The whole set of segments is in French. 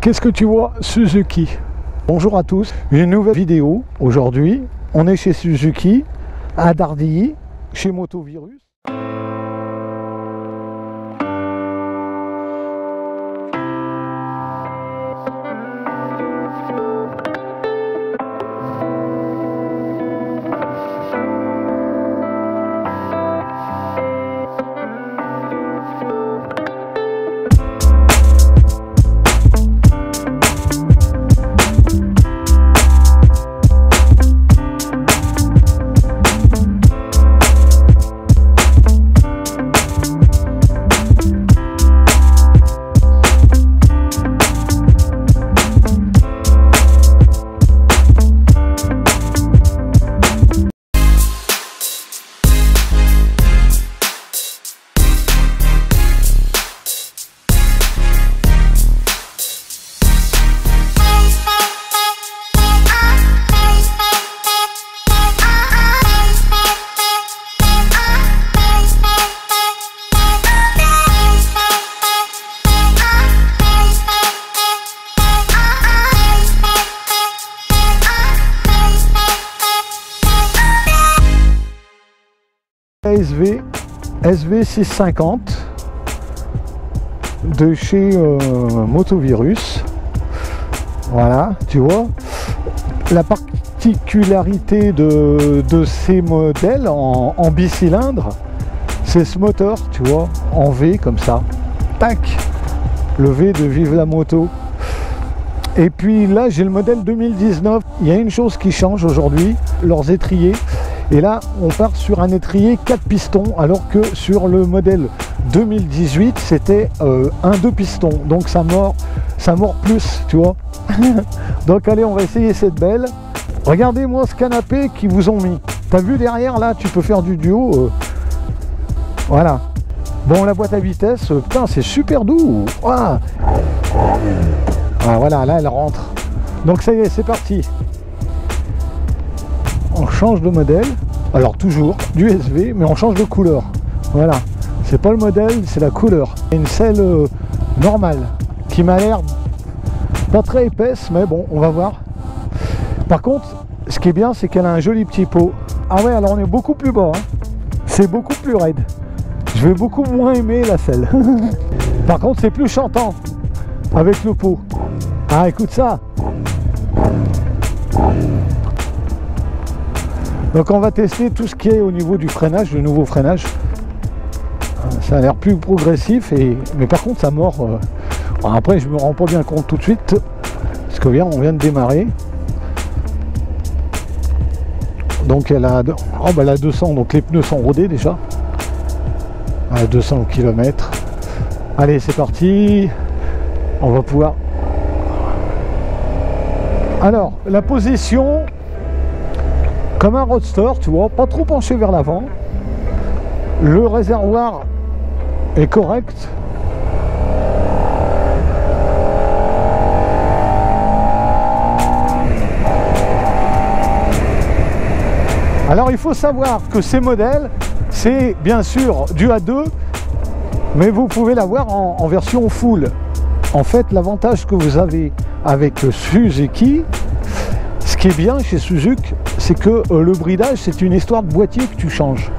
qu'est-ce que tu vois Suzuki? Bonjour à tous, une nouvelle vidéo. Aujourd'hui, on est chez Suzuki, à Dardilly, chez Motovirus. SV650 de chez Motovirus. Voilà, tu vois la particularité de ces modèles en bicylindre, c'est ce moteur, tu vois, en V comme ça, tac, le V de Vive la Moto. Et puis là j'ai le modèle 2019. Il y a une chose qui change aujourd'hui, leurs étriers. Et là, on part sur un étrier 4 pistons, alors que sur le modèle 2018, c'était un 2 pistons. Donc ça mord plus, tu vois. Donc allez, on va essayer cette belle. Regardez-moi ce canapé qu'ils vous ont mis. T'as vu derrière, là, tu peux faire du duo. Voilà. Bon, la boîte à vitesse, putain, c'est super doux. Ah, voilà, là, elle rentre. Donc ça y est, c'est parti. On change de modèle, alors toujours du SV, mais on change de couleur. Voilà, c'est pas le modèle, c'est la couleur. Une selle normale qui m'a l'air pas très épaisse, mais bon, on va voir. Par contre, ce qui est bien, c'est qu'elle a un joli petit pot. Ah ouais, alors on est beaucoup plus bas, hein. C'est beaucoup plus raide. Je vais beaucoup moins aimer la selle. Par contre, c'est plus chantant avec le pot. Ah, écoute ça. Donc on va tester tout ce qui est au niveau du freinage, le nouveau freinage. Ça a l'air plus progressif, mais par contre ça mord. Après je me rends pas bien compte tout de suite, parce que on vient de démarrer. Donc elle a, elle a 200, donc les pneus sont rodés déjà. À 200 km. Allez, c'est parti. On va pouvoir... Alors, la position... Comme un roadster, tu vois, pas trop penché vers l'avant. Le réservoir est correct. Alors il faut savoir que ces modèles, c'est bien sûr du A2, mais vous pouvez l'avoir en version full. En fait, l'avantage que vous avez avec Suzuki, ce qui est bien chez Suzuki, c'est que le bridage, c'est une histoire de boîtier que tu changes.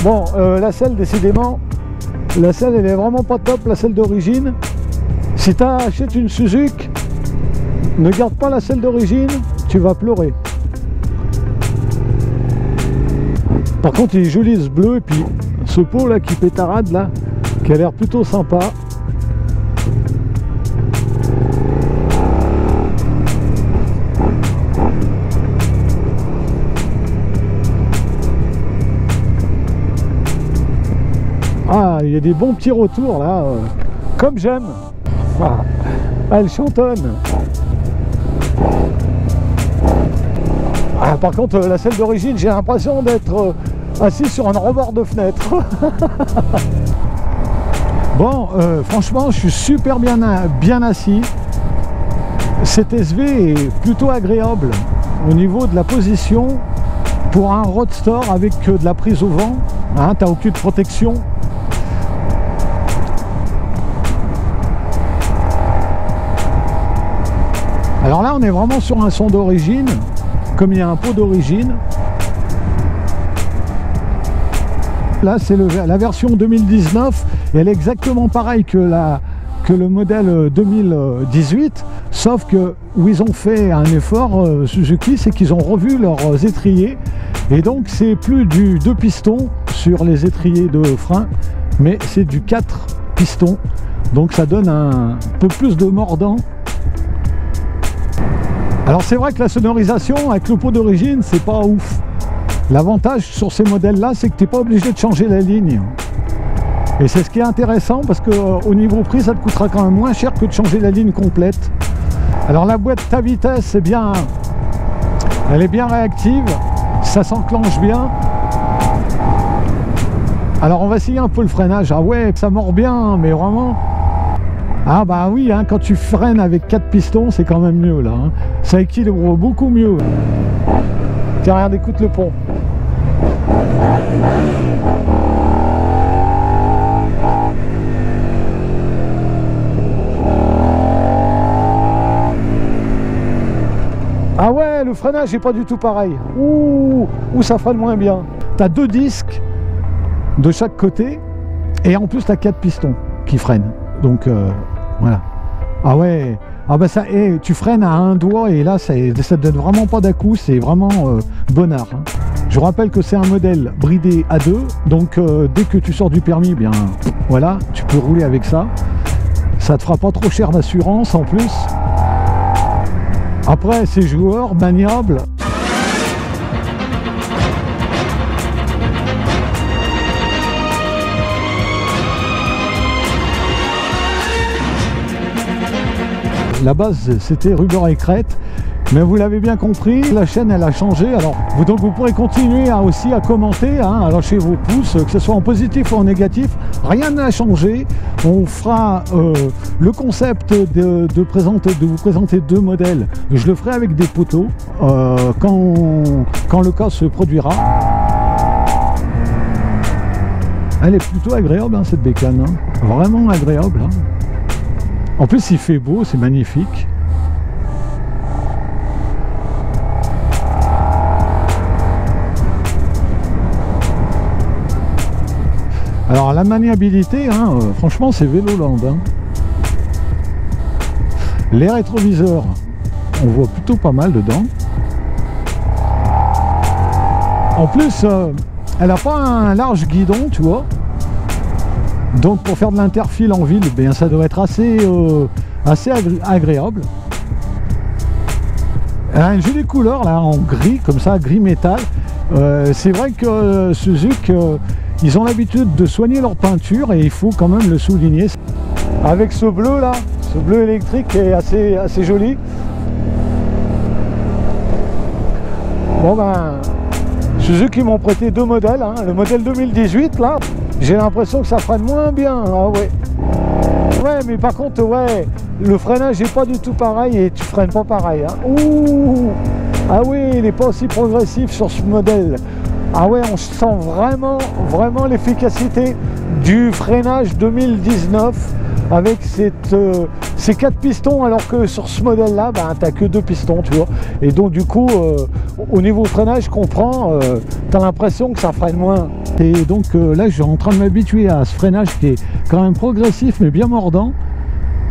Bon, la selle, décidément, la selle, elle est vraiment pas top, la selle d'origine. Si tu achètes une Suzuki, ne garde pas la selle d'origine, tu vas pleurer. Par contre, il est joli ce bleu, et puis ce pot là qui pétarade là, qui a l'air plutôt sympa. Ah, il y a des bons petits retours là, comme j'aime. Ah, elle chantonne. Ah, par contre, la selle d'origine, j'ai l'impression d'être assis sur un rebord de fenêtre. Bon, franchement, je suis super bien assis. Cet SV est plutôt agréable au niveau de la position pour un roadster avec de la prise au vent. Hein, tu n'as aucune protection. Là, on est vraiment sur un son d'origine, comme il y a un pot d'origine. Là, c'est la version 2019, et elle est exactement pareille que le modèle 2018, sauf que où ils ont fait un effort, Suzuki, c'est qu'ils ont revu leurs étriers, et donc c'est plus du 2 pistons sur les étriers de frein, mais c'est du 4 pistons, donc ça donne un peu plus de mordant. Alors c'est vrai que la sonorisation avec le pot d'origine, c'est pas ouf. L'avantage sur ces modèles là, c'est que tu n'es pas obligé de changer la ligne, et c'est ce qui est intéressant, parce que au niveau prix, ça te coûtera quand même moins cher que de changer la ligne complète. Alors la boîte à vitesse, c'est bien, elle est bien réactive, ça s'enclenche bien. Alors on va essayer un peu le freinage. Ah ouais, ça mord bien, mais vraiment. Ah bah oui, hein, quand tu freines avec 4 pistons, c'est quand même mieux là, hein. Ça équilibre beaucoup mieux. Tiens, regarde, écoute le pont. Ah ouais, le freinage n'est pas du tout pareil. Ouh, ça freine moins bien. Tu as 2 disques de chaque côté, et en plus tu as 4 pistons qui freinent. Donc voilà. Ah ouais, ah bah ça, tu freines à un doigt, et là ça te donne vraiment pas d'à-coup, c'est vraiment bonnard, hein. Je vous rappelle que c'est un modèle bridé à 2, donc dès que tu sors du permis, eh bien voilà, tu peux rouler avec ça. Ça te fera pas trop cher d'assurance en plus. Après, c'est joueur, maniable. La base, c'était Rubber et Crête, mais vous l'avez bien compris, la chaîne, elle a changé. Alors, donc vous pourrez continuer aussi à commenter, hein, à lâcher vos pouces, que ce soit en positif ou en négatif. Rien n'a changé. On fera le concept de vous présenter 2 modèles. Je le ferai avec des poteaux quand le cas se produira. Elle est plutôt agréable, hein, cette bécane, hein. Vraiment agréable, hein. En plus, il fait beau, c'est magnifique. Alors la maniabilité, hein, franchement, c'est Véloland, hein. Les rétroviseurs, on voit plutôt pas mal dedans. En plus, elle n'a pas un large guidon, tu vois. Donc pour faire de l'interfile en ville, bien, ça doit être assez agréable. Elle a une jolie couleur là, en gris, comme ça, gris métal. C'est vrai que Suzuki, ils ont l'habitude de soigner leur peinture, et il faut quand même le souligner. Avec ce bleu là, ce bleu électrique qui est assez joli. Bon ben, Suzuki m'ont prêté 2 modèles, hein. Le modèle 2018 là, j'ai l'impression que ça freine moins bien. Ah ouais. Ouais, mais par contre, ouais, le freinage n'est pas du tout pareil, et tu freines pas pareil, hein. Ouh. Ah oui, il n'est pas aussi progressif sur ce modèle. Ah ouais, on sent vraiment l'efficacité du freinage 2019 avec ces 4 pistons, alors que sur ce modèle là, ben, tu n'as que 2 pistons, tu vois. Et donc du coup, au niveau freinage qu'on prend, tu as l'impression que ça freine moins. Et donc là, je suis en train de m'habituer à ce freinage qui est quand même progressif mais bien mordant,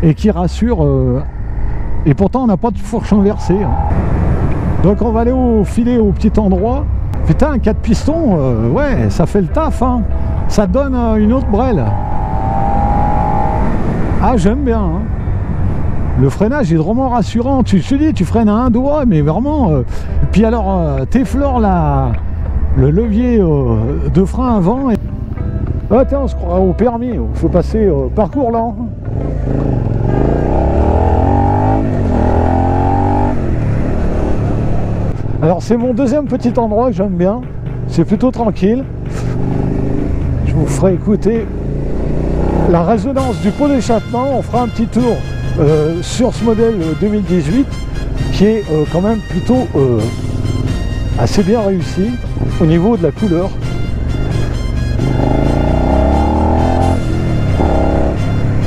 et qui rassure. Et pourtant, on n'a pas de fourche inversée, hein. Donc on va aller filer au petit endroit. Putain, 4 pistons, ouais, ça fait le taf, hein. Ça donne une autre brêle. Ah, j'aime bien, hein. Le freinage est vraiment rassurant. Tu te dis, tu freines à un doigt, mais vraiment. Et puis alors, t'effleures le levier de frein avant. Et... Ah, tiens, on se croira au permis. Il faut passer parcours lent. Alors c'est mon deuxième petit endroit que j'aime bien, c'est plutôt tranquille. Je vous ferai écouter la résonance du pot d'échappement. On fera un petit tour sur ce modèle 2018 qui est quand même plutôt assez bien réussi au niveau de la couleur.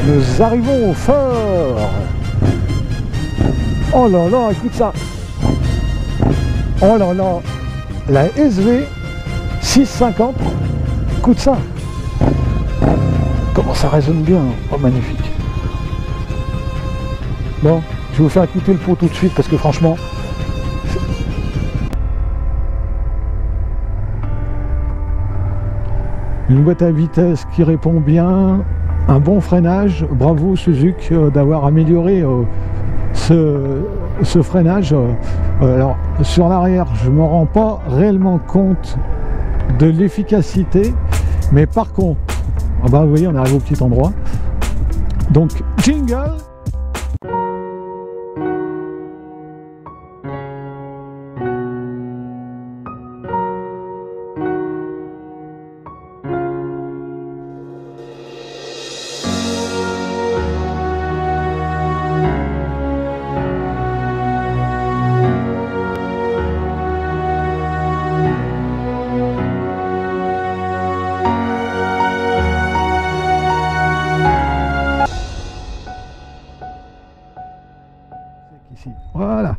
Nous arrivons au fort. Oh là là, écoute ça. Oh là là. La SV 650. Écoute ça. Comment ça résonne bien. Oh, magnifique. Bon, je vais vous faire écouter le pot tout de suite parce que franchement... Une boîte à vitesse qui répond bien, un bon freinage. Bravo Suzuki d'avoir amélioré ce freinage. Alors sur l'arrière, je ne me rends pas réellement compte de l'efficacité, mais par contre, ah bah, vous voyez, on arrive au petit endroit. Donc jingle. Ici. Voilà.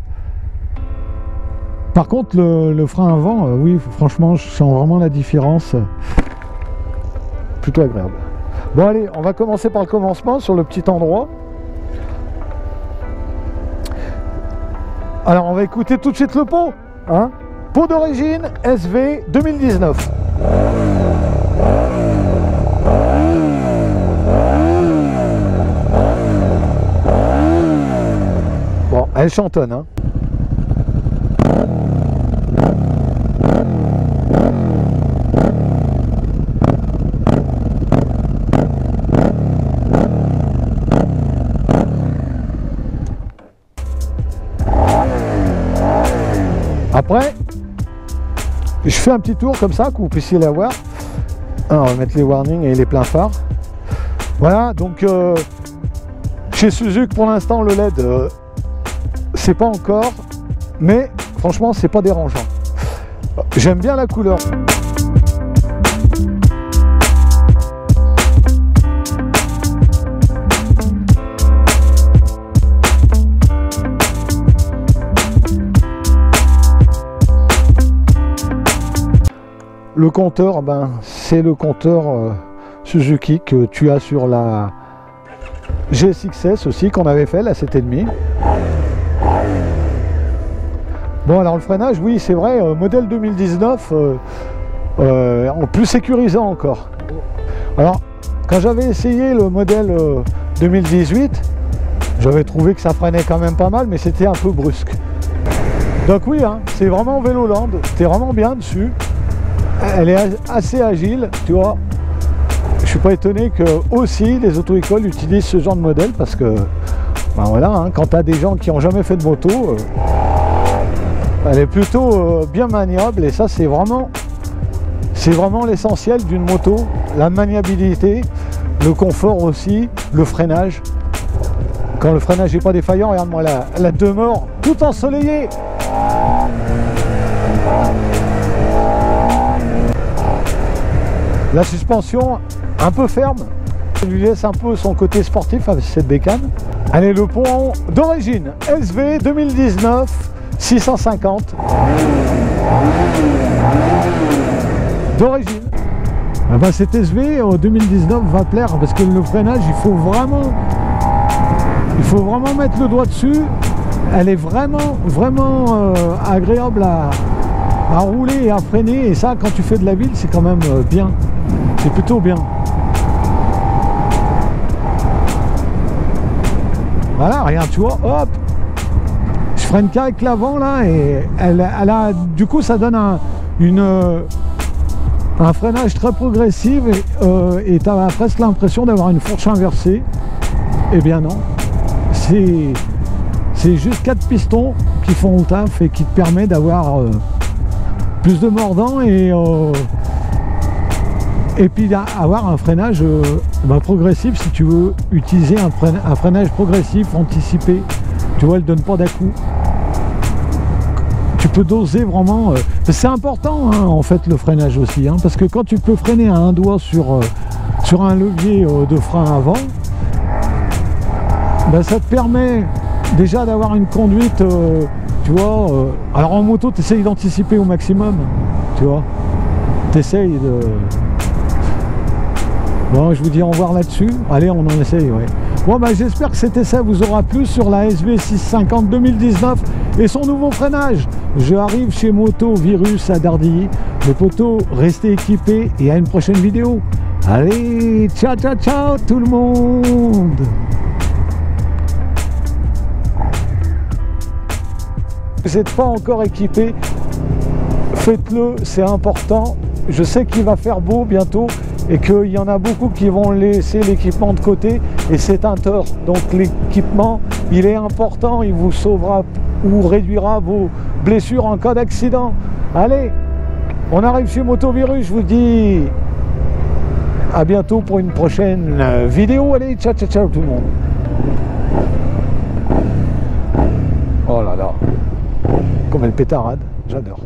Par contre, le frein avant, oui, franchement, je sens vraiment la différence. Plutôt agréable. Bon, allez, on va commencer par le commencement sur le petit endroit. Alors, on va écouter tout de suite le pot. Hein, pot d'origine SV 2019. Bon, elle chantonne, hein. Après, je fais un petit tour comme ça, que vous puissiez la voir. Alors, on va mettre les warnings et les pleins phares. Voilà, donc chez Suzuki, pour l'instant, le LED, c'est pas encore, mais franchement, c'est pas dérangeant. J'aime bien la couleur. Le compteur, ben, c'est le compteur Suzuki que tu as sur la GSX-S aussi, qu'on avait fait, la 7,5. Bon, alors le freinage, oui, c'est vrai, modèle 2019, en plus sécurisant encore. Alors, quand j'avais essayé le modèle 2018, j'avais trouvé que ça freinait quand même pas mal, mais c'était un peu brusque. Donc oui, hein, c'est vraiment Véloland, t'es vraiment bien dessus. Elle est assez agile, tu vois. Je suis pas étonné que aussi les auto-écoles utilisent ce genre de modèle parce que, ben voilà, hein, quand tu as des gens qui n'ont jamais fait de moto, elle est plutôt bien maniable et ça c'est vraiment l'essentiel d'une moto, la maniabilité, le confort aussi, le freinage. Quand le freinage n'est pas défaillant, regarde-moi la demeure tout ensoleillée. La suspension un peu ferme, ça lui laisse un peu son côté sportif avec cette bécane. Allez, le pont d'origine SV 2019 650 d'origine. Ah bah, cette SV 2019 va plaire parce que le freinage, il faut vraiment mettre le doigt dessus. Elle est vraiment agréable à rouler et à freiner, et ça quand tu fais de la ville c'est quand même bien, c'est plutôt bien. Voilà, regarde, tu vois, hop, je freine qu'avec l'avant là et elle a, du coup ça donne un freinage très progressif et tu as presque l'impression d'avoir une fourche inversée. Eh bien non, c'est juste 4 pistons qui font le taf et qui te permet d'avoir plus de mordant et puis avoir un freinage progressif si tu veux utiliser un freinage progressif, anticipé. Tu vois, elle donne pas d'un-coup. Tu peux doser vraiment. C'est important hein, en fait le freinage aussi, hein, parce que quand tu peux freiner à un doigt sur un levier de frein avant, ben, ça te permet déjà d'avoir une conduite, tu vois, alors en moto tu essayes d'anticiper au maximum, tu vois, tu essayes de... Bon, je vous dis au revoir là-dessus, allez on en essaye, ouais. Bon bah j'espère que cet essai vous aura plu sur la SV650 2019 et son nouveau freinage. Je arrive chez Moto Virus à Dardilly. Les potos, restez équipés et à une prochaine vidéo. Allez, ciao ciao ciao tout le monde. Vous n'êtes pas encore équipé, faites-le, c'est important. Je sais qu'il va faire beau bientôt et qu'il y en a beaucoup qui vont laisser l'équipement de côté et c'est un tort. Donc l'équipement, il est important, il vous sauvera ou réduira vos blessures en cas d'accident. Allez, on arrive chez Motovirus, je vous dis à bientôt pour une prochaine vidéo. Allez, ciao ciao ciao tout le monde. Oh là là, comme elle pétarade, j'adore.